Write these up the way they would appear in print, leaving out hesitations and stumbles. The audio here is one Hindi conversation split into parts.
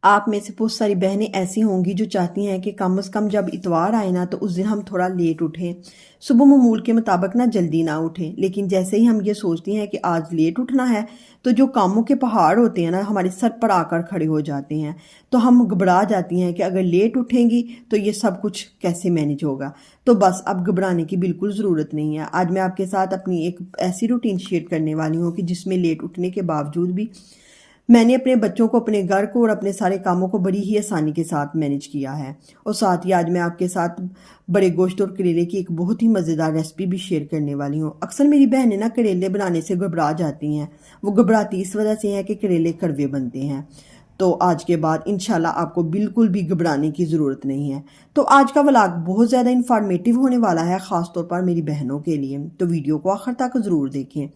आप में से बहुत सारी बहनें ऐसी होंगी जो चाहती हैं कि कम से कम जब इतवार आए ना तो उस दिन हम थोड़ा लेट उठें, सुबह मामूल के मुताबिक ना जल्दी ना उठें। लेकिन जैसे ही हम ये सोचती हैं कि आज लेट उठना है तो जो कामों के पहाड़ होते हैं ना हमारे सर पर आकर खड़े हो जाते हैं। तो हम घबरा जाती हैं कि अगर लेट उठेंगी तो ये सब कुछ कैसे मैनेज होगा। तो बस अब घबराने की बिल्कुल ज़रूरत नहीं है। आज मैं आपके साथ अपनी एक ऐसी रूटीन शेयर करने वाली हूँ कि जिसमें लेट उठने के बावजूद भी मैंने अपने बच्चों को, अपने घर को और अपने सारे कामों को बड़ी ही आसानी के साथ मैनेज किया है। और साथ ही आज मैं आपके साथ बड़े गोश्त और करेले की एक बहुत ही मज़ेदार रेसिपी भी शेयर करने वाली हूँ। अक्सर मेरी बहनें ना करेले बनाने से घबरा जाती हैं। वो घबराती इस वजह से हैं कि करेले कड़वे बनते हैं। तो आज के बाद इंशाल्लाह आपको बिल्कुल भी घबराने की ज़रूरत नहीं है। तो आज का व्लॉग बहुत ज़्यादा इन्फॉर्मेटिव होने वाला है, ख़ास तौर पर मेरी बहनों के लिए। तो वीडियो को आखिर तक ज़रूर देखें।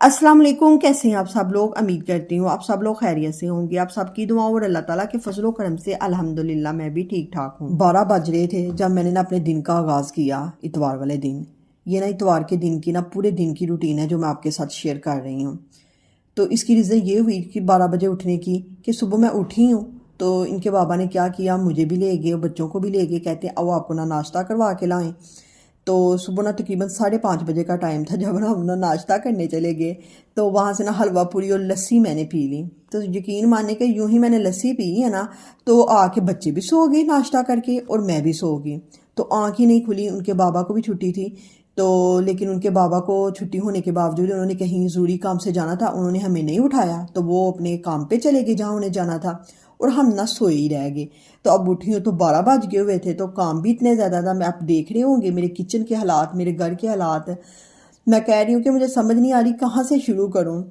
अस्सलाम वालेकुम, कैसे हैं आप सब लोग। उम्मीद करती हूँ आप सब लोग खैरियत से होंगे। आप सबकी दुआओं और अल्लाह ताला के फजलो करम से अल्हम्दुलिल्लाह मैं भी ठीक ठाक हूँ। 12 बज रहे थे जब मैंने ना अपने दिन का आगाज़ किया इतवार वाले दिन। ये ना इतवार के दिन की ना पूरे दिन की रूटीन है जो मैं आपके साथ शेयर कर रही हूँ। तो इसकी रीज़न ये हुई कि 12 बजे उठने की, कि सुबह मैं उठी हूँ तो इनके बाबा ने क्या किया, मुझे भी ले गए और बच्चों को भी ले गए। कहते हैं आओ आपको ना नाश्ता करवा के लाएं। तो सुबह ना तकरीबन 5:30 बजे का टाइम था जब ना हम ना नाश्ता करने चले गए। तो वहाँ से ना हलवा पूरी और लस्सी मैंने पी ली। तो यकीन माने कि यूं ही मैंने लस्सी पी है ना तो आके बच्चे भी सो गए नाश्ता करके और मैं भी सो गई। तो आँख ही नहीं खुली। उनके बाबा को भी छुट्टी थी तो लेकिन उनके बाबा को छुट्टी होने के बावजूद उन्होंने कहीं ज़रूरी काम से जाना था, उन्होंने हमें नहीं उठाया। तो वो अपने काम पे चले गए जहाँ उन्हें जाना था और हम ना सोए ही रह गए। तो अब उठी हूँ तो 12 बज गए हुए थे। तो काम भी इतने ज़्यादा था। मैं आप देख रहे होंगे मेरे किचन के हालात, मेरे घर के हालात। मैं कह रही हूँ कि मुझे समझ नहीं आ रही कहाँ से शुरू करूँ।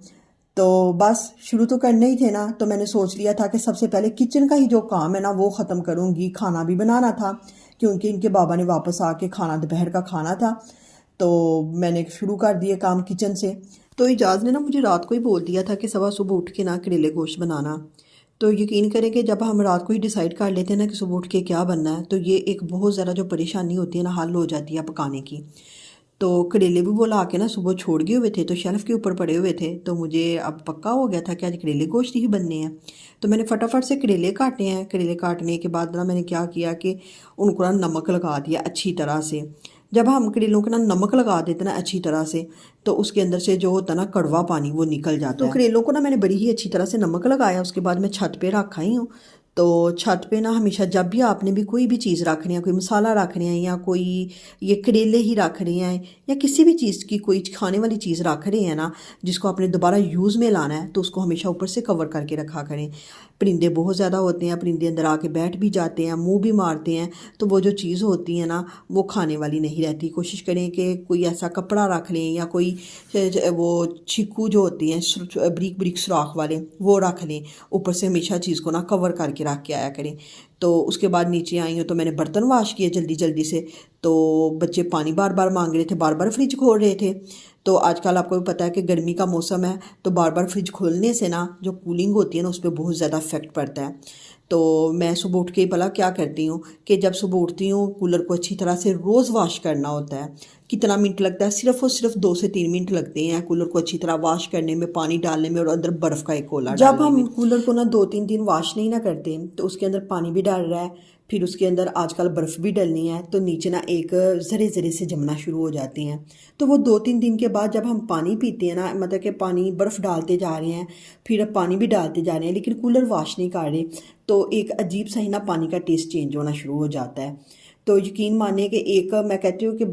तो बस शुरू तो करने ही थे ना। तो मैंने सोच लिया था कि सबसे पहले किचन का ही जो काम है ना वो ख़त्म करूँगी। खाना भी बनाना था क्योंकि इनके बाबा ने वापस आके खाना, दोपहर का खाना था। तो मैंने शुरू कर दिए काम किचन से। तो इजाज़ ने ना मुझे रात को ही बोल दिया था कि सुबह उठ के ना करेले गोश्त बनाना। तो यकीन करें कि जब हम रात को ही डिसाइड कर लेते हैं ना कि सुबह उठ के क्या बनना है तो ये एक बहुत ज़्यादा जो परेशानी होती है ना हल हो जाती है पकाने की। तो करेले भी वो ला के ना सुबह छोड़ गए हुए थे तो शेल्फ़ के ऊपर पड़े हुए थे। तो मुझे अब पक्का हो गया था कि आज करेले गोश्त ही बनने हैं। तो मैंने फटाफट से करेले काटे हैं। करेले काटने के बाद ना मैंने क्या किया कि उनको ना नमक लगा दिया अच्छी तरह से। जब हम करेलों को ना नमक लगा देते ना अच्छी तरह से तो उसके अंदर से जो होता है ना कड़वा पानी वो निकल जाता है। तो करेलों को ना मैंने बड़ी ही अच्छी तरह से नमक लगाया। उसके बाद मैं छत पे रखा ही हूँ। तो छत पे ना हमेशा जब भी आपने भी कोई भी चीज़ रखनी है, कोई मसाला रखना है या कोई ये करेले ही रख रहे हैं या किसी भी चीज़ की कोई खाने वाली चीज़ रख रहे हैं ना जिसको आपने दोबारा यूज़ में लाना है तो उसको हमेशा ऊपर से कवर करके रखा करें। परिंदे बहुत ज़्यादा होते हैं, परिंदे अंदर आके बैठ भी जाते हैं, मुंह भी मारते हैं। तो वो जो चीज़ होती है ना वो खाने वाली नहीं रहती। कोशिश करें कि कोई ऐसा कपड़ा रख लें या कोई वो छिक्कू जो होती हैं ब्रीक ब्रीक सुराख वाले वो रख लें। ऊपर से हमेशा चीज़ को ना कवर करके रख के आया करें। तो उसके बाद नीचे आई हूँ तो मैंने बर्तन वाश किए जल्दी जल्दी से। तो बच्चे पानी बार बार मांग रहे थे, बार बार फ्रिज खोल रहे थे। तो आजकल आपको भी पता है कि गर्मी का मौसम है तो बार बार फ्रिज खोलने से ना जो कूलिंग होती है ना उस पर बहुत ज़्यादा इफेक्ट पड़ता है। तो मैं सुबह उठ के भला क्या करती हूँ कि जब सुबह उठती हूँ कूलर को अच्छी तरह से रोज़ वॉश करना होता है। कितना मिनट लगता है, सिर्फ और सिर्फ 2 से 3 मिनट लगते हैं कूलर को अच्छी तरह वॉश करने में, पानी डालने में और अंदर बर्फ़ का एक गोला डालने में। जब हम कूलर को ना 2-3 दिन वॉश नहीं ना करते तो उसके अंदर पानी भी डाल रहा है, फिर उसके अंदर आजकल बर्फ़ भी डलनी है तो नीचे ना एक ज़रे ज़रे से जमना शुरू हो जाते हैं। तो वो 2-3 दिन के बाद जब हम पानी पीते हैं ना, मतलब कि पानी बर्फ़ डालते जा रहे हैं, फिर पानी भी डालते जा रहे हैं लेकिन कूलर वॉश नहीं कर रहे तो एक अजीब सा ही ना पानी का टेस्ट चेंज होना शुरू हो जाता है। तो यकीन मानिए कि एक मैं कहती हूँ कि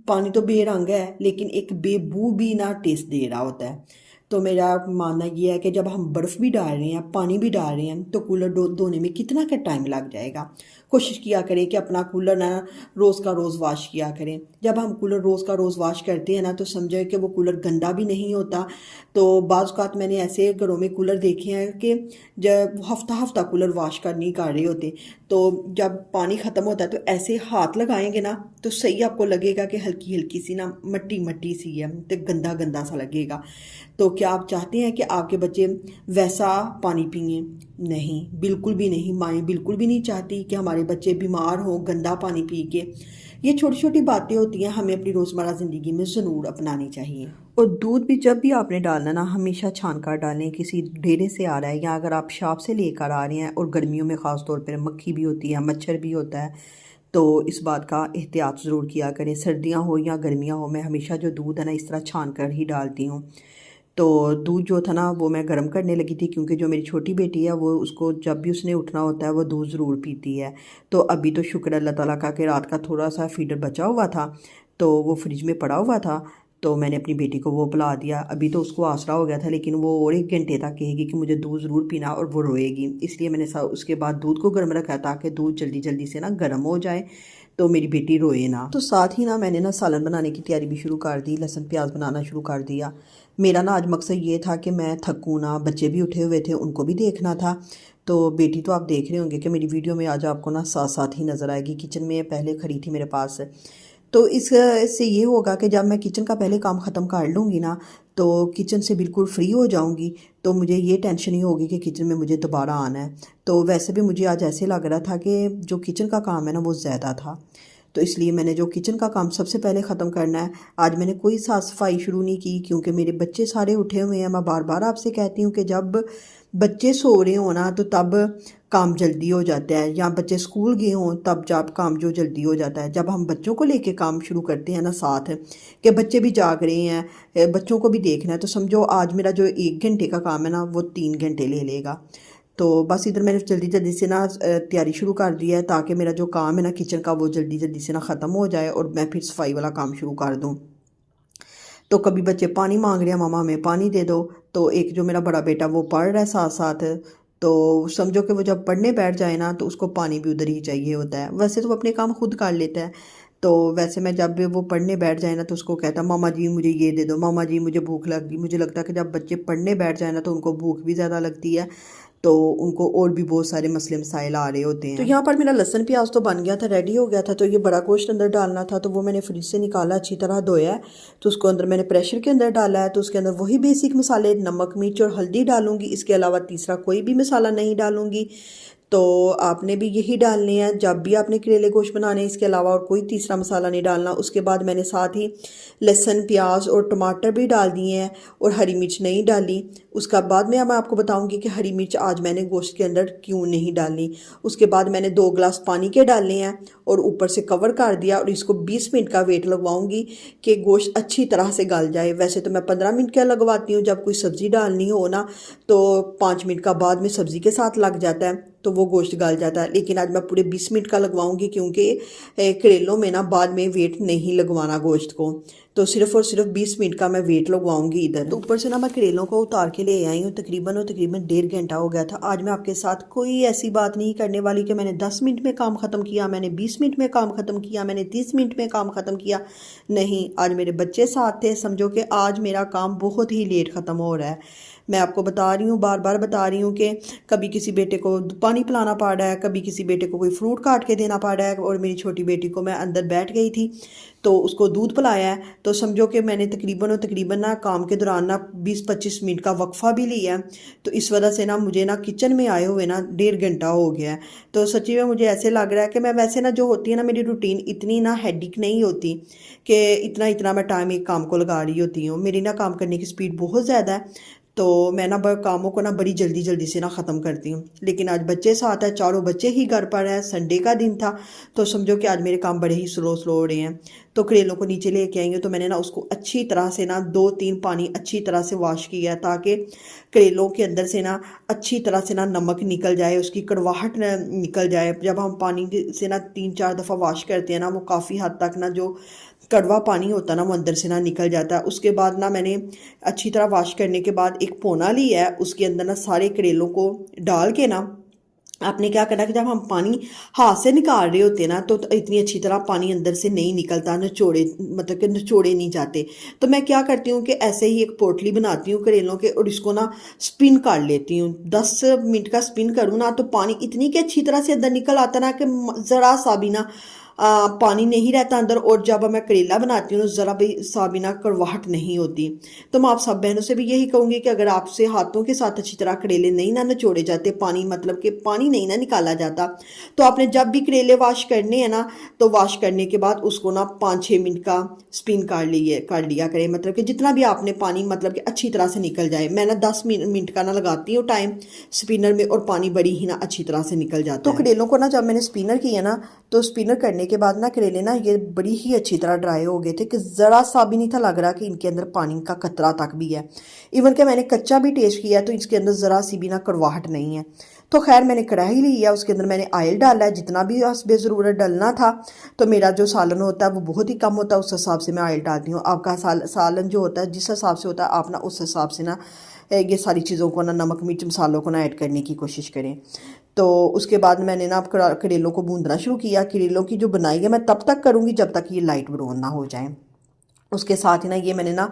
पानी तो बेरंग है लेकिन एक बेबू भी ना टेस्ट दे रहा होता है। तो मेरा मानना ये है कि जब हम बर्फ़ भी डाल रहे हैं, पानी भी डाल रहे हैं तो कूलर धोने में कितना का टाइम लग जाएगा। कोशिश किया करें कि अपना कूलर ना रोज़ का रोज़ वॉश किया करें। जब हम कूलर रोज़ का रोज़ वॉश करते हैं ना तो समझे कि वो कूलर गंदा भी नहीं होता। तो बाज़ औक़ात मैंने ऐसे घरों में कूलर देखे हैं कि जब हफ्ता हफ्ता कूलर वॉश कर नहीं कर रहे होते तो जब पानी ख़त्म होता है तो ऐसे हाथ लगाएंगे ना तो सही आपको लगेगा कि हल्की हल्की सी ना मट्टी मट्टी सी है तो गंदा गंदा सा लगेगा। तो क्या आप चाहते हैं कि आपके बच्चे वैसा पानी पिए? नहीं, बिल्कुल भी नहीं। माएँ बिल्कुल भी नहीं चाहती कि हमारे बच्चे बीमार हों गंदा पानी पी के। ये छोटी छोटी बातें होती हैं, हमें अपनी रोज़मर्रा ज़िंदगी में ज़रूर अपनानी चाहिए। और दूध भी जब भी आपने डालना ना, हमेशा छान कर डालें। किसी डेरे से आ रहा है या अगर आप शॉप से लेकर आ रहे हैं, और गर्मियों में ख़ास तौर पर मक्खी भी होती है, मच्छर भी होता है, तो इस बात का एहतियात ज़रूर किया करें। सर्दियाँ हो या गर्मियाँ हो, मैं हमेशा जो दूध है ना इस तरह छान कर ही डालती हूँ। तो दूध जो था ना वो मैं गर्म करने लगी थी, क्योंकि जो मेरी छोटी बेटी है वो, उसको जब भी उसने उठना होता है वो दूध ज़रूर पीती है। तो अभी तो शुक्र अल्लाह ताला का कि रात का थोड़ा सा फीडर बचा हुआ था, तो वो फ्रिज में पड़ा हुआ था, तो मैंने अपनी बेटी को वो पिला दिया। अभी तो उसको आसरा हो गया था, लेकिन वो और 1 घंटे तक कहेगी कि मुझे दूध ज़रूर पीना, और वो रोएगी। इसलिए मैंने उसके बाद दूध को गर्म रखा ताकि दूध जल्दी जल्दी से ना गर्म हो जाए, तो मेरी बेटी रोए ना। तो साथ ही ना मैंने ना सालन बनाने की तैयारी भी शुरू कर दी, लहसुन प्याज बनाना शुरू कर दिया। मेरा ना आज मकसद ये था कि मैं थकूँ ना, बच्चे भी उठे हुए थे, उनको भी देखना था। तो बेटी तो आप देख रहे होंगे कि मेरी वीडियो में आज आपको ना साथ साथ ही नज़र आएगी। किचन में पहले खड़ी थी मेरे पास, तो इससे ये होगा कि जब मैं किचन का पहले काम ख़त्म कर लूँगी ना, तो किचन से बिल्कुल फ्री हो जाऊँगी, तो मुझे ये टेंशन नहीं होगी कि किचन में मुझे दोबारा आना है। तो वैसे भी मुझे आज ऐसे लग रहा था कि जो किचन का काम है ना वो ज़्यादा था, तो इसलिए मैंने जो किचन का काम सबसे पहले ख़त्म करना है। आज मैंने कोई साफ़ सफाई शुरू नहीं की, क्योंकि मेरे बच्चे सारे उठे हुए हैं। मैं बार बार आपसे कहती हूँ कि जब बच्चे सो रहे हो ना, तो तब काम जल्दी हो जाता है, या बच्चे स्कूल गए हों तब जब काम जो जल्दी हो जाता है। जब हम बच्चों को लेके काम शुरू करते हैं ना साथ, कि बच्चे भी जाग रहे हैं, बच्चों को भी देखना है, तो समझो आज मेरा जो 1 घंटे का काम है ना वो 3 घंटे ले लेगा। तो बस इधर मैंने जल्दी जल्दी से ना तैयारी शुरू कर दी है, ताकि मेरा जो काम है ना किचन का वो जल्दी जल्दी से ना ख़त्म हो जाए, और मैं फिर सफाई वाला काम शुरू कर दूँ। तो कभी बच्चे पानी मांग रहे हैं, मामा हमें पानी दे दो, तो एक जो मेरा बड़ा बेटा वो पढ़ रहा है साथ साथ, तो समझो कि वो जब पढ़ने बैठ जाए ना तो उसको पानी भी उधर ही चाहिए होता है। वैसे तो वो अपने काम खुद कर लेता है, तो वैसे मैं जब भी वो पढ़ने बैठ जाए ना तो उसको कहता मामा जी मुझे ये दे दो, मामा जी मुझे भूख लग गई। मुझे लगता है कि जब बच्चे पढ़ने बैठ जाए ना तो उनको भूख भी ज़्यादा लगती है, तो उनको और भी बहुत सारे मसले मसाइल आ रहे होते हैं। तो यहाँ पर मेरा लहसुन प्याज तो बन गया था, रेडी हो गया था। तो ये बड़ा गोश्त अंदर डालना था, तो वो मैंने फ्रिज से निकाला, अच्छी तरह धोया है, तो उसको अंदर मैंने प्रेशर के अंदर डाला है। तो उसके अंदर वही बेसिक मसाले, नमक मिर्च और हल्दी डालूंगी, इसके अलावा तीसरा कोई भी मसाला नहीं डालूंगी। तो आपने भी यही डालने हैं जब भी आपने करेले गोश्त बनाने, इसके अलावा और कोई तीसरा मसाला नहीं डालना। उसके बाद मैंने साथ ही लहसुन प्याज और टमाटर भी डाल दिए हैं, और हरी मिर्च नहीं डाली। उसका बाद में मैं आपको बताऊंगी कि हरी मिर्च आज मैंने गोश्त के अंदर क्यों नहीं डाली। उसके बाद मैंने 2 गिलास पानी के डाले हैं, और ऊपर से कवर कर दिया, और इसको 20 मिनट का वेट लगवाऊंगी कि गोश्त अच्छी तरह से गल जाए। वैसे तो मैं 15 मिनट का लगवाती हूँ, जब कोई सब्ज़ी डालनी हो ना तो 5 मिनट का बाद में सब्ज़ी के साथ लग जाता है, तो वो गोश्त गल जाता है। लेकिन आज मैं पूरे 20 मिनट का लगवाऊंगी, क्योंकि करेलों में ना बाद में वेट नहीं लगवाना गोश्त को, तो सिर्फ और सिर्फ 20 मिनट का मैं वेट लगवाऊंगी इधर। तो ऊपर से ना मैं करेलों को उतार के ले आई हूँ, तकरीबन 1.5 घंटा हो गया था। आज मैं आपके साथ कोई ऐसी बात नहीं करने वाली कि मैंने 10 मिनट में काम ख़त्म किया, मैंने 20 मिनट में काम ख़त्म किया, मैंने 30 मिनट में काम ख़त्म किया। नहीं, आज मेरे बच्चे साथ थे, समझो कि आज मेरा काम बहुत ही लेट ख़त्म हो रहा है। मैं आपको बता रही हूँ, बार बार बता रही हूँ कि कभी किसी बेटे को पानी पिलाना पड़ रहा है, कभी किसी बेटे को कोई फ्रूट काट के देना पड़ रहा है। और मेरी छोटी बेटी को मैं अंदर बैठ गई थी तो उसको दूध पिलाया है, तो समझो कि मैंने तकरीबन ना काम के दौरान ना 20-25 मिनट का वक्फा भी लिया है। तो इस वजह से ना मुझे ना किचन में आए हुए ना 1.5 घंटा हो गया है। तो सच्ची में मुझे ऐसे लग रहा है कि मैं वैसे ना जो होती है ना मेरी रूटीन इतनी ना हेडिक नहीं होती कि इतना मैं टाइम एक काम को लगा रही होती हूँ। मेरी ना काम करने की स्पीड बहुत ज़्यादा है, तो मैं ना कामों को ना बड़ी जल्दी जल्दी से ना ख़त्म करती हूँ। लेकिन आज बच्चे साथ है, चारों बच्चे ही घर पर हैं, संडे का दिन था, तो समझो कि आज मेरे काम बड़े ही स्लो हो रहे हैं। तो करेलों को नीचे लेके आएंगे, तो मैंने ना उसको अच्छी तरह से ना 2-3 पानी अच्छी तरह से वॉश किया, ताकि करेलों के अंदर से ना अच्छी तरह से ना नमक निकल जाए, उसकी कड़वाहट निकल जाए। जब हम पानी से ना 3-4 दफ़ा वॉश करते हैं ना, वो काफ़ी हद तक ना जो कड़वा पानी होता है ना वो अंदर से ना निकल जाता है। उसके बाद ना मैंने अच्छी तरह वॉश करने के बाद एक पोना लिया है, उसके अंदर ना सारे करेलों को डाल के ना आपने क्या करना कि जब हम पानी हाथ से निकाल रहे होते हैं ना तो इतनी अच्छी तरह पानी अंदर से नहीं निकलता, निचोड़े मतलब कि निचोड़े नहीं जाते। तो मैं क्या करती हूँ कि ऐसे ही एक पोटली बनाती हूँ करेलों के, और इसको ना स्पिन कर लेती हूँ। 10 मिनट का स्पिन करूँ ना तो पानी इतनी कि अच्छी तरह से अंदर निकल आता ना कि ज़रा सा भी ना पानी नहीं रहता अंदर, और जब मैं करेला बनाती हूँ ज़रा भी साबिना कड़वाहट नहीं होती। तो मैं आप सब बहनों से भी यही कहूँगी कि अगर आपसे हाथों के साथ अच्छी तरह करेले नहीं ना निचोड़े जाते, पानी मतलब कि पानी नहीं ना निकाला जाता, तो आपने जब भी करेले वॉश करने हैं ना, तो वॉश करने के बाद उसको ना 5-6 मिनट का स्पिन कर लिया करें, मतलब कि जितना भी आपने पानी मतलब कि अच्छी तरह से निकल जाए। मैं ना 10 मिनट का ना लगाती हूँ टाइम स्पिनर में, और पानी बड़ी ही ना अच्छी तरह से निकल जाता है। तो करेलों को ना जब मैंने स्पिनर किया ना, तो स्पिनर करने के बाद ना करेले ना ये बड़ी ही अच्छी तरह ड्राई हो गए थे कि ज़रा सा भी नहीं था लग रहा कि इनके अंदर पानी का कतरा तक भी है। इवन कि मैंने कच्चा भी टेस्ट किया तो इसके अंदर ज़रा सी भी ना कड़वाहट नहीं है। तो खैर मैंने कढ़ाई ली है, उसके अंदर मैंने ऑयल डाला है जितना भी हस्बे ज़रूरत डलना था। तो मेरा जो सालन होता है वो बहुत ही कम होता है, उस हिसाब से मैं ऑयल डालती हूँ। आपका सालन जो होता है जिस हिसाब से होता है, आप ना उस हिसाब से ना ये सारी चीज़ों को ना, नमक मिर्च मसालों को ना ऐड करने की कोशिश करें। तो उसके बाद मैंने ना करेलों को भूनना शुरू किया। करेलों की जो बनाई है मैं तब तक करूँगी जब तक ये लाइट ब्राउन ना हो जाए। उसके साथ ही ना ये मैंने ना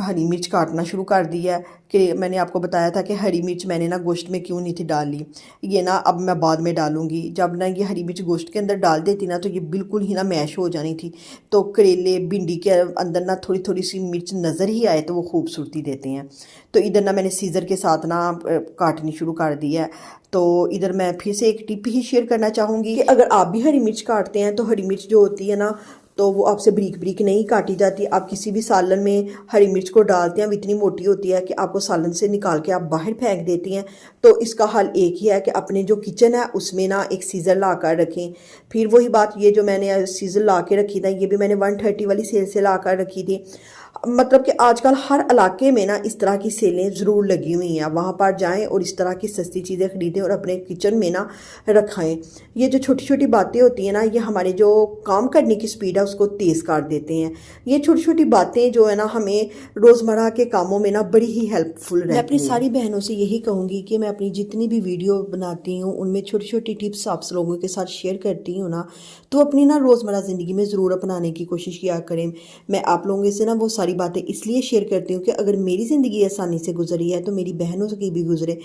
हरी मिर्च काटना शुरू कर दिया है। कि मैंने आपको बताया था कि हरी मिर्च मैंने ना गोश्त में क्यों नहीं थी डाली, ये ना अब मैं बाद में डालूंगी। जब ना ये हरी मिर्च गोश्त के अंदर डाल देती ना, तो ये बिल्कुल ही ना मैश हो जानी थी। तो करेले भिंडी के अंदर ना थोड़ी थोड़ी सी मिर्च नज़र ही आए तो वो खूबसूरती देते हैं। तो इधर ना मैंने सीज़र के साथ ना काटनी शुरू कर दी है। तो इधर मैं फिर से एक टिप ही शेयर करना चाहूँगी कि अगर आप भी हरी मिर्च काटते हैं तो हरी मिर्च जो होती है ना, तो वो आपसे बारीक बारीक नहीं काटी जाती। आप किसी भी सालन में हरी मिर्च को डालते हैं, वो इतनी मोटी होती है कि आपको सालन से निकाल के आप बाहर फेंक देती हैं। तो इसका हल एक ही है कि अपने जो किचन है उसमें ना एक सीज़र ला कर रखें। फिर वही बात, ये जो मैंने सीज़र ला के रखी था, ये भी मैंने 130 वाली सेल से ला कर रखी थी। मतलब कि आजकल हर इलाके में ना इस तरह की सेलें ज़रूर लगी हुई हैं। वहाँ पर जाएं और इस तरह की सस्ती चीज़ें ख़रीदें और अपने किचन में ना रखाएं। ये जो छोटी छोटी बातें होती हैं ना, ये हमारे जो काम करने की स्पीड है उसको तेज़ कर देते हैं। ये छोटी छोटी बातें जो है ना, हमें रोज़मर्रा के कामों में ना बड़ी ही हेल्पफुल रहती हैं। मैं अपनी सारी बहनों से यही कहूँगी कि मैं अपनी जितनी भी वीडियो बनाती हूँ उनमें छोटी छोटी टिप्स आप लोगों के साथ शेयर करती हूँ ना, तो अपनी ना रोज़मर्रा ज़िंदगी में ज़रूर अपनाने की कोशिश किया करें। मैं आप लोगों से ना वो सारी बातें इसलिए शेयर करती हूँ कि अगर मेरी ज़िंदगी आसानी से गुजरी है तो मेरी बहनों की भी गुजरे।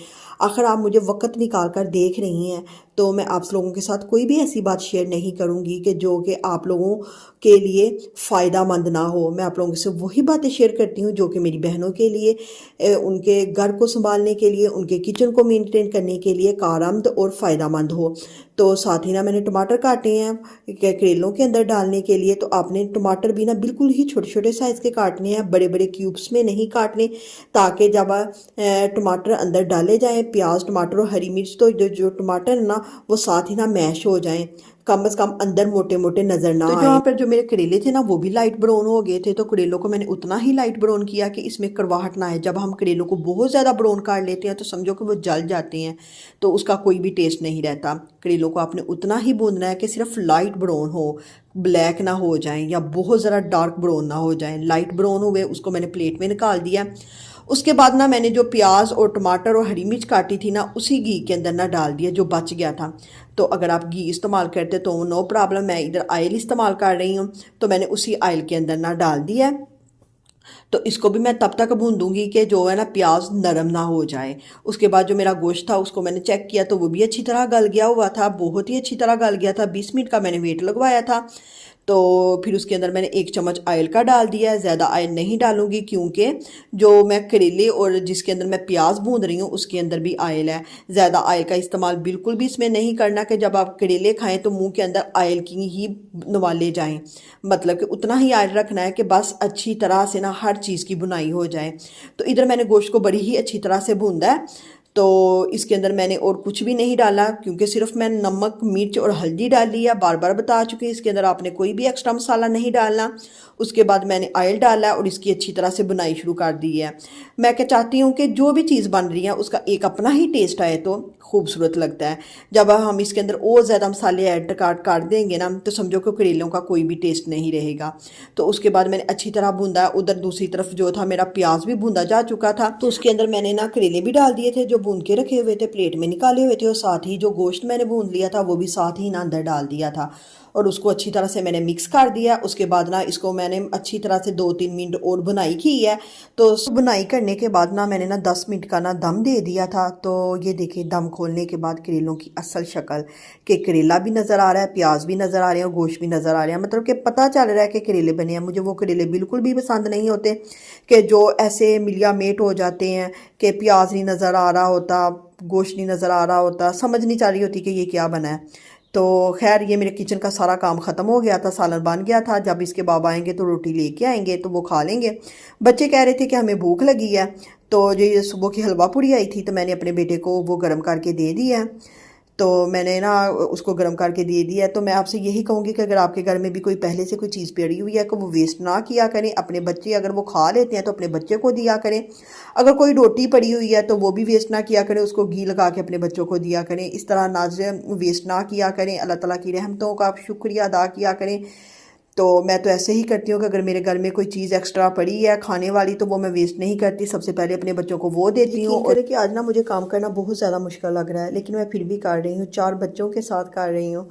आखिर आप मुझे वक्त निकाल कर देख रही हैं, तो मैं आप लोगों के साथ कोई भी ऐसी बात शेयर नहीं करूँगी कि जो कि आप लोगों के लिए फ़ायदा मंद ना हो। मैं आप लोगों से वही बातें शेयर करती हूँ जो कि मेरी बहनों के लिए, उनके घर को संभालने के लिए, उनके किचन को मेंटेन करने के लिए कारआमद और फ़ायदा मंद हो। तो साथ ही ना मैंने टमाटर काटे हैं करेलों के अंदर डालने के लिए। तो आपने टमाटर भी ना बिल्कुल ही छोटे छोटे साइज़ के काटने हैं, बड़े बड़े क्यूब्स में नहीं काटने, ताकि जब टमाटर अंदर डाले जाएं, प्याज टमाटर और हरी मिर्च, तो जो टमाटर ना वो साथ ही ना मैश हो जाएं, कम से कम अंदर मोटे मोटे नज़र ना आए। तो यहाँ पर जो मेरे करेले थे ना वो भी लाइट ब्राउन हो गए थे। तो करेलों को मैंने उतना ही लाइट ब्राउन किया कि इसमें कड़वाहट ना है। जब हम करेलों को बहुत ज़्यादा ब्राउन कर लेते हैं तो समझो कि वो जल जाते हैं, तो उसका कोई भी टेस्ट नहीं रहता। करेलों को आपने उतना ही भूनना है कि सिर्फ लाइट ब्राउन हो, ब्लैक ना हो जाएं या बहुत ज़रा डार्क ब्राउन ना हो जाएं। लाइट ब्राउन हुए उसको मैंने प्लेट में निकाल दिया। उसके बाद ना मैंने जो प्याज और टमाटर और हरी मिर्च काटी थी ना, उसी घी के अंदर ना डाल दिया जो बच गया था। तो अगर आप घी इस्तेमाल करते तो नो प्रॉब्लम, मैं इधर ऑयल इस्तेमाल कर रही हूँ, तो मैंने उसी ऑयल के अंदर ना डाल दिया है। तो इसको भी मैं तब तक भून दूंगी कि जो है ना प्याज नरम ना हो जाए। उसके बाद जो मेरा गोश्त था उसको मैंने चेक किया तो वो भी अच्छी तरह गल गया हुआ था, बहुत ही अच्छी तरह गल गया था। 20 मिनट का मैंने वेट लगवाया था। तो फिर उसके अंदर मैंने 1 चम्मच ऑयल का डाल दिया है। ज़्यादा ऑयल नहीं डालूंगी क्योंकि जो मैं करेले और जिसके अंदर मैं प्याज भून रही हूँ उसके अंदर भी ऑयल है। ज़्यादा ऑयल का इस्तेमाल बिल्कुल भी इसमें नहीं करना कि जब आप करेले खाएं तो मुंह के अंदर ऑयल की ही नवाले जाएं। मतलब कि उतना ही ऑयल रखना है कि बस अच्छी तरह से ना हर चीज़ की बुनाई हो जाए। तो इधर मैंने गोश्त को बड़ी ही अच्छी तरह से भूना है। तो इसके अंदर मैंने और कुछ भी नहीं डाला क्योंकि सिर्फ मैं नमक मिर्च और हल्दी डाली है। बार बार बता चुकी हूँ, इसके अंदर आपने कोई भी एक्स्ट्रा मसाला नहीं डालना। उसके बाद मैंने ऑयल डाला और इसकी अच्छी तरह से बुनाई शुरू कर दी है। मैं क्या चाहती हूँ कि जो भी चीज़ बन रही है उसका एक अपना ही टेस्ट आए तो खूबसूरत लगता है। जब हम इसके अंदर और ज़्यादा मसाले ऐड कर देंगे ना, तो समझो कि करेलों का कोई भी टेस्ट नहीं रहेगा। तो उसके बाद मैंने अच्छी तरह भूंदा। उधर दूसरी तरफ जो था मेरा प्याज भी भूंदा जा चुका था, तो उसके अंदर मैंने ना करेले भी डाल दिए थे जो भून के रखे हुए थे, प्लेट में निकाले हुए थे, और साथ ही जो गोश्त मैंने भून लिया था वो भी साथ ही ना अंदर डाल दिया था और उसको अच्छी तरह से मैंने मिक्स कर दिया। उसके बाद ना इसको मैंने अच्छी तरह से 2-3 मिनट और बुनाई की है। तो बुनाई करने के बाद ना मैंने ना 10 मिनट का ना दम दे दिया था। तो ये देखिए दम खोलने के बाद करेलों की असल शक्ल, कि करेला भी नज़र आ रहा है, प्याज भी नज़र आ रहे हैं और गोश्त भी नज़र आ रहे हैं, मतलब कि पता चल रहा है कि करेले बने हैं। मुझे वो करेले बिल्कुल भी पसंद नहीं होते कि जो ऐसे मिलिया मेट हो जाते हैं, कि प्याज नहीं नज़र आ रहा होता, गोश्त नहीं नज़र आ रहा होता, समझ नहीं चाह रही होती कि ये क्या बना है। तो खैर ये मेरे किचन का सारा काम ख़त्म हो गया था, सालन बन गया था। जब इसके बाबा आएंगे तो रोटी लेके आएंगे तो वो खा लेंगे। बच्चे कह रहे थे कि हमें भूख लगी है, तो जो ये सुबह की हलवा पूड़ी आई थी तो मैंने अपने बेटे को वो गर्म करके दे दिया है। तो मैंने ना उसको गर्म करके दे दिया है। तो मैं आपसे यही कहूँगी कि अगर आपके घर में भी कोई पहले से कोई चीज़ पड़ी हुई है तो वो वेस्ट ना किया करें। अपने बच्चे अगर वो खा लेते हैं तो अपने बच्चे को दिया करें। अगर कोई रोटी पड़ी हुई है तो वो भी वेस्ट ना किया करें, उसको घी लगा के अपने बच्चों को दिया करें। इस तरह अनाज वेस्ट ना किया करें। अल्लाह ताला की रहमतों का आप शुक्रिया अदा किया करें। तो मैं तो ऐसे ही करती हूँ कि अगर मेरे घर में कोई चीज़ एक्स्ट्रा पड़ी है खाने वाली तो वो मैं वेस्ट नहीं करती, सबसे पहले अपने बच्चों को वो देती हूँ। और कि आज ना मुझे काम करना बहुत ज़्यादा मुश्किल लग रहा है, लेकिन मैं फिर भी कर रही हूँ, 4 बच्चों के साथ कर रही हूँ।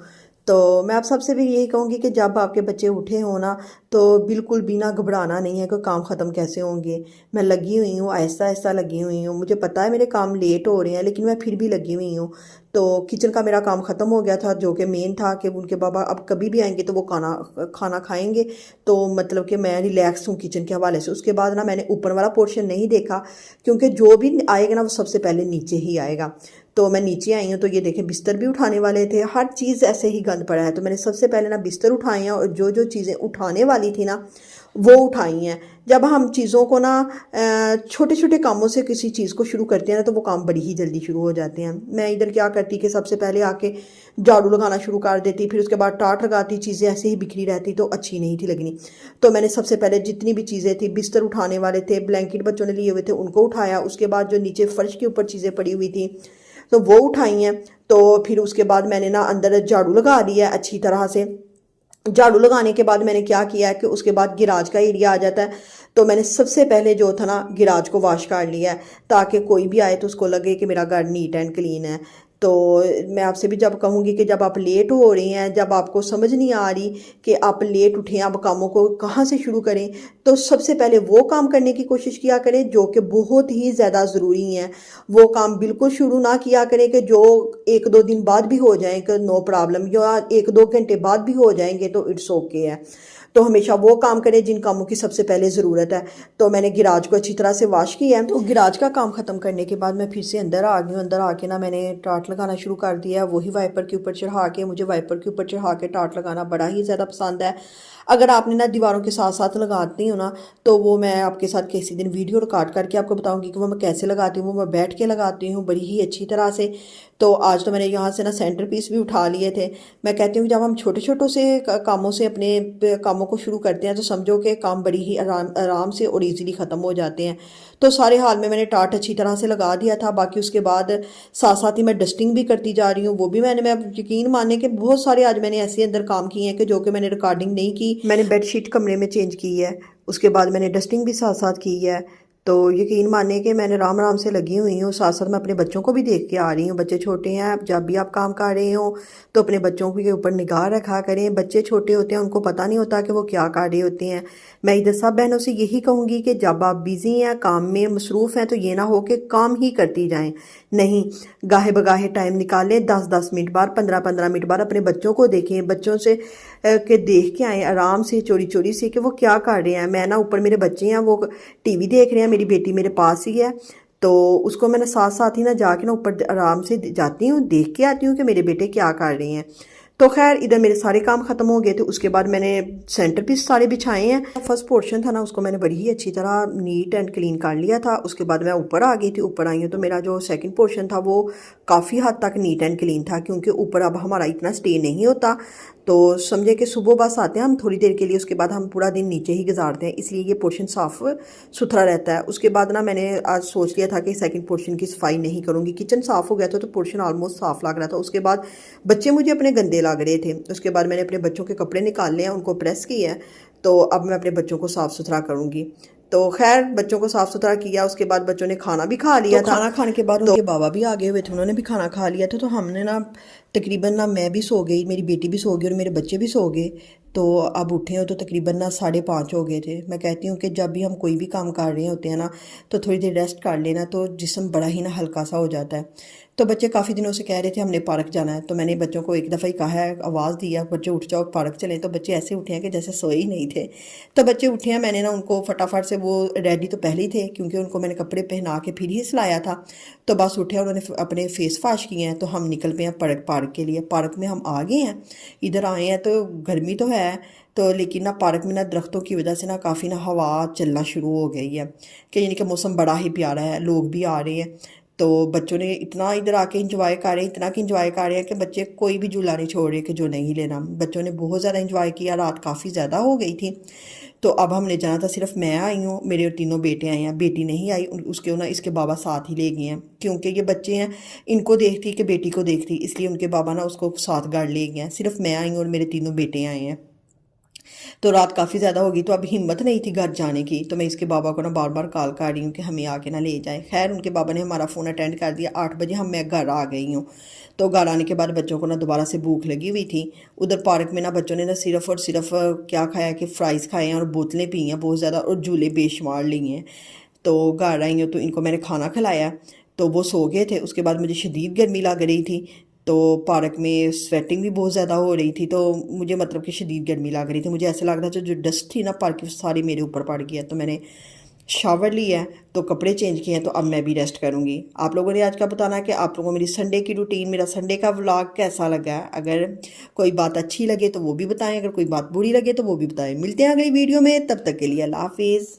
तो मैं आप सबसे भी यही कहूँगी कि जब आपके बच्चे उठे हों ना, तो बिल्कुल भी ना घबराना नहीं है कि काम ख़त्म कैसे होंगे। मैं लगी हुई हूँ, आहिस्ता आहिस्ता लगी हुई हूँ। मुझे पता है मेरे काम लेट हो रहे हैं, लेकिन मैं फिर भी लगी हुई हूँ। तो किचन का मेरा काम ख़त्म हो गया था, जो कि मेन था कि उनके बाबा अब कभी भी आएंगे तो वो खाना खाएंगे। तो मतलब कि मैं रिलैक्स हूँ किचन के हवाले से। उसके बाद ना मैंने ऊपर वाला पोर्शन नहीं देखा, क्योंकि जो भी आएगा ना वो सबसे पहले नीचे ही आएगा। तो मैं नीचे आई हूँ तो ये देखें बिस्तर भी उठाने वाले थे, हर चीज़ ऐसे ही गंद पड़ा है। तो मैंने सबसे पहले ना बिस्तर उठाए हैं और जो जो चीज़ें उठाने वाली थी ना वो उठाई हैं। जब हम चीज़ों को ना छोटे छोटे कामों से किसी चीज़ को शुरू करते हैं ना तो वो काम बड़ी ही जल्दी शुरू हो जाते हैं। मैं इधर क्या करती कि सबसे पहले आके झाड़ू लगाना शुरू कर देती, फिर उसके बाद टाट लगाती, चीज़ें ऐसे ही बिखरी रहती तो अच्छी नहीं थी लगनी। तो मैंने सबसे पहले जितनी भी चीज़ें थी, बिस्तर उठाने वाले थे, ब्लैंकेट बच्चों ने लिए हुए थे उनको उठाया। उसके बाद जो नीचे फर्श के ऊपर चीज़ें पड़ी हुई थी तो वो उठाई हैं। तो फिर उसके बाद मैंने ना अंदर झाड़ू लगा दिया अच्छी तरह से। झाड़ू लगाने के बाद मैंने क्या किया है कि उसके बाद गिराज का एरिया आ जाता है। तो मैंने सबसे पहले जो था ना गिराज को वॉश कर लिया है, ताकि कोई भी आए तो उसको लगे कि मेरा घर नीट एंड क्लीन है। तो मैं आपसे भी जब कहूँगी कि जब आप लेट हो रहे हैं, जब आपको समझ नहीं आ रही कि आप लेट उठें, आप कामों को कहाँ से शुरू करें, तो सबसे पहले वो काम करने की कोशिश किया करें जो कि बहुत ही ज़्यादा ज़रूरी हैं। वो काम बिल्कुल शुरू ना किया करें कि जो 1-2 दिन बाद भी हो जाएं कि नो प्रॉब्लम, या 1-2 घंटे बाद भी हो जाएंगे तो इट्स ओके है। तो हमेशा वो काम करें जिन कामों की सबसे पहले ज़रूरत है। तो मैंने गिराज को अच्छी तरह से वॉश किया है। तो गिराज का काम ख़त्म करने के बाद मैं फिर से अंदर आ गई हूँ। अंदर आके ना मैंने टाट लगाना शुरू कर दिया, वही वाइपर के ऊपर चढ़ा के। मुझे वाइपर के ऊपर चढ़ा के टाट लगाना बड़ा ही ज़्यादा पसंद है। अगर आपने ना दीवारों के साथ साथ लगाती हो ना, तो वो मैं आपके साथ किसी दिन वीडियो रिकॉर्ड करके आपको बताऊंगी कि वो मैं कैसे लगाती हूँ। वो मैं बैठ के लगाती हूँ बड़ी ही अच्छी तरह से। तो आज तो मैंने यहाँ से ना सेंटर पीस भी उठा लिए थे। मैं कहती हूँ जब हम छोटे छोटों से कामों से अपने कामों को शुरू करते हैं तो समझो कि काम बड़ी ही आराम से और ईजीली ख़त्म हो जाते हैं। तो सारे हाल में मैंने टाट अच्छी तरह से लगा दिया था। बाकी उसके बाद साथ साथ ही मैं डस्टिंग भी करती जा रही हूँ। वो भी मैं यकीन माने कि बहुत सारे आज मैंने ऐसे अंदर काम किए हैं कि जो कि मैंने रिकॉर्डिंग नहीं की। मैंने बेडशीट कमरे में चेंज की है, उसके बाद मैंने डस्टिंग भी साथ साथ की है। तो यकीन माने कि मैंने राम राम से लगी हुई हूँ। साथ साथ मैं अपने बच्चों को भी देख के आ रही हूँ। बच्चे छोटे हैं, जब भी आप काम कर रहे हो तो अपने बच्चों के ऊपर निगाह रखा करें। बच्चे छोटे होते हैं, उनको पता नहीं होता कि वो क्या कर रहे होते हैं। मैं इधर सब बहनों से यही कहूँगी कि जब आप बिज़ी हैं, काम में मसरूफ़ हैं, तो ये ना हो कि काम ही करती जाएं। नहीं, गाहे बगाहे टाइम निकालें, 10-10 मिनट बाद, 15-15 मिनट बाद अपने बच्चों को देखें। बच्चों से के देख के आएँ आराम से, चोरी चोरी से, कि वो क्या कर रहे हैं। मैं ना ऊपर मेरे बच्चे हैं, वो टीवी देख रहे हैं, मेरी बेटी मेरे पास ही है। तो उसको मैंने साथ साथ ही ना जाके ना ऊपर आराम से जाती हूँ, देख के आती हूँ कि मेरे बेटे क्या कर रहे हैं। तो खैर इधर मेरे सारे काम ख़त्म हो गए थे। उसके बाद मैंने सेंटर पीस सारे बिछाए हैं। फर्स्ट पोर्शन था ना, उसको मैंने बड़ी ही अच्छी तरह नीट एंड क्लीन कर लिया था। उसके बाद मैं ऊपर आ गई थी। ऊपर आई हूँ तो मेरा जो सेकंड पोर्शन था वो काफ़ी हद तक नीट एंड क्लीन था, क्योंकि ऊपर अब हमारा इतना स्टे नहीं होता। तो समझे कि सुबह बस आते हैं हम थोड़ी देर के लिए, उसके बाद हम पूरा दिन नीचे ही गुजारते हैं, इसलिए ये पोर्शन साफ़ सुथरा रहता है। उसके बाद ना मैंने आज सोच लिया था कि सेकंड पोर्शन की सफाई नहीं करूँगी। किचन साफ़ हो गया था तो पोर्शन ऑलमोस्ट साफ़ लग रहा था। उसके बाद बच्चे मुझे अपने गंदे लग रहे थे। उसके बाद मैंने अपने बच्चों के कपड़े निकाल लिए हैं, उनको प्रेस किया है। तो अब मैं अपने बच्चों को साफ़ सुथरा करूँगी। तो खैर बच्चों को साफ़ सुथरा किया, उसके बाद बच्चों ने खाना भी खा लिया था। खाना खाने के बाद उनके बाबा भी आ गए हुए थे, उन्होंने भी खाना खा लिया था। तो हमने ना तकरीबन ना मैं भी सो गई, मेरी बेटी भी सो गई और मेरे बच्चे भी सो गए। तो अब उठे हो तो तकरीबन ना 5:30 हो गए थे। मैं कहती हूँ कि जब भी हम कोई भी काम कर रहे होते हैं ना तो थोड़ी देर रेस्ट कर लेना तो जिस्म बड़ा ही ना हल्का सा हो जाता है। तो बच्चे काफ़ी दिनों से कह रहे थे हमने पार्क जाना है, तो मैंने बच्चों को एक दफ़ा ही कहा है, आवाज़ दिया बच्चे उठ जाओ पार्क चलें। तो बच्चे ऐसे उठे हैं कि जैसे सोए ही नहीं थे। तो बच्चे उठे हैं, मैंने ना उनको फटाफट से, वो रेडी तो पहले ही थे क्योंकि उनको मैंने कपड़े पहना के फिर ही सिलाया था। तो बस उठे, उन्होंने अपने फेस वाश किए हैं, तो हम निकल पे हैं पार्क के लिए। पार्क में हम आ गए हैं, इधर आए हैं तो गर्मी तो है, तो लेकिन ना पार्क में ना दरख्तों की वजह से ना काफ़ी ना हवा चलना शुरू हो गई है कि यानी कि मौसम बड़ा ही प्यारा है, लोग भी आ रहे हैं। तो बच्चों ने इतना इधर आके इंजॉय कर रहे हैं, इतना कि इंजॉय कर रहे हैं कि बच्चे कोई भी झूला नहीं छोड़ रहे कि जो नहीं लेना। बच्चों ने बहुत ज़्यादा इंजॉय किया, रात काफ़ी ज़्यादा हो गई थी। तो अब हमने जाना था, सिर्फ मैं आई हूँ, मेरे तीनों बेटे आए हैं, बेटी नहीं आई। उसके ना इसके बाबा साथ ही ले गए हैं क्योंकि ये बच्चे हैं, इनको देखती कि बेटी को देखती, इसलिए उनके बाबा ना उसको साथ गाड़ ले गए हैं। सिर्फ मैं आई हूँ और मेरे तीनों बेटे आए हैं। तो रात काफ़ी ज़्यादा होगी तो अब हिम्मत नहीं थी घर जाने की, तो मैं इसके बाबा को ना बार बार कॉल कर रही हूँ कि हमें आके ना ले जाए। खैर उनके बाबा ने हमारा फ़ोन अटेंड कर दिया। 8 बजे मैं घर आ गई हूँ। तो घर आने के बाद बच्चों को ना दोबारा से भूख लगी हुई थी। उधर पार्क में ना बच्चों ने ना सिर्फ और सिर्फ क्या खाया कि फ़्राइज़ खाए हैं और बोतलें पी हैं बहुत ज़्यादा और झूले बेशुमार लिए हैं। तो घर आई हूँ तो इनको मैंने खाना खिलाया, तो वो सो गए थे। उसके बाद मुझे शदीद गर्मी लग रही थी, तो पार्क में स्वेटिंग भी बहुत ज़्यादा हो रही थी, तो मुझे मतलब कि शदीद गर्मी लग रही थी। मुझे ऐसा लग रहा था जो डस्ट थी ना पार्क की सारी मेरे ऊपर पड़ गई है। तो मैंने शावर लिया है, तो कपड़े चेंज किए हैं, तो अब मैं भी रेस्ट करूँगी। आप लोगों ने आज का बताना है कि आप लोगों को मेरी संडे की रूटीन, मेरा संडे का व्लॉग कैसा लगा है। अगर कोई बात अच्छी लगे तो वो भी बताएं, अगर कोई बात बुरी लगे तो वो भी बताएं। मिलते हैं अगली वीडियो में, तब तक के लिए अल्लाह हाफिज़।